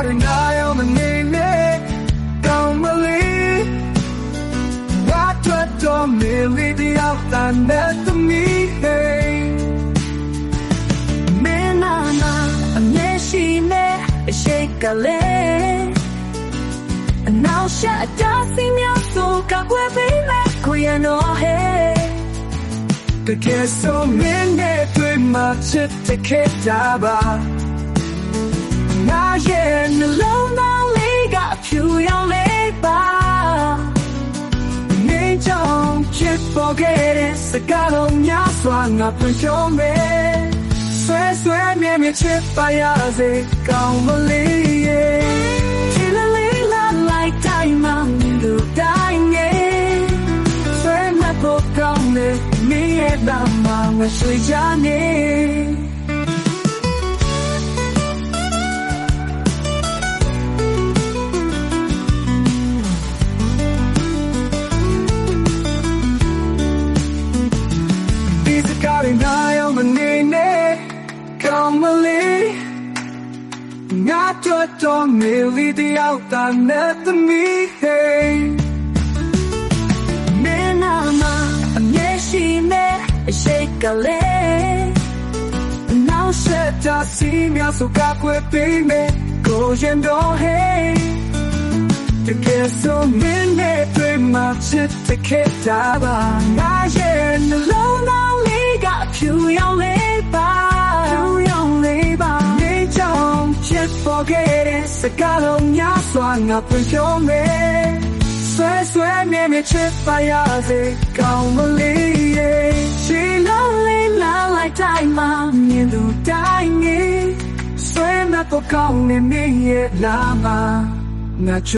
တွေနာရောမနေနဲ့ကောင်းမလေးငါတို့တော့မေလီတယောက်တန်းနဲ့သမီးဟေးမင်းနာနာအမြဲရှိနေအရှိတ်ကလေးအနောက်ရှက်တာစီမြောက်ဆိုကကွယ်ပေးမဲ့ကိုရနော်ဟေးတကယ်ဆိုမင်းနဲ့တွေ့မှချစ်တဲ့ခေတ္တပါငါရဲ့နှလုံးသားလေးကအဖြူရောင်လေးပါနေကြောင်ချစ်ပေါ်ခဲ့တဲ့စကားလုံးများစွာငါပြောမယ်ဆွဲဆွဲမြဲမြဲချစ်ပါရစေကောင်းမလေးရဲ့ချစ်လေးလာလိုက်တိုင်းမှလူတိုင်းရဲ့ဆွဲမဖို့ကောင်းတဲ့မင်းရဲ့နာမငါဆွေကြနေနာရောမနေနဲ့ကောင်းမလေးငါတို့တော့မေလီတယောက်တန်းနဲ့သမီးဟေးမင်းနာမအမြဲရှိနေအရှိတ်ကလေးနောက်ဆက်တာစီမြောက်ဆိုကကွယ်ပေးမယ်ကိုရင်တော့ဟေးတကယ်ဆိုမင်းနဲ့တွေ့မှချစ်တဲ့ခေတ္တပါငါရဲ့နှလုံးသားဖြူရောင်လေးပါဖြူရောင်လေးပါနေကြောင်ချစ်ပေါ်ခဲ့တဲ့စကားလုံးများစွာငါပြောမယ်ဆွဲဆွဲမြဲမြဲချစ်ပါရစေကောင်းမလေးရဲ့ချီလုံးလေးလာလိုက်တိုင်းမှာမြင်သူတိုင်းငယ်ဆွဲမတော့ကောင်းနေမင်းရဲ့လာမှာငါ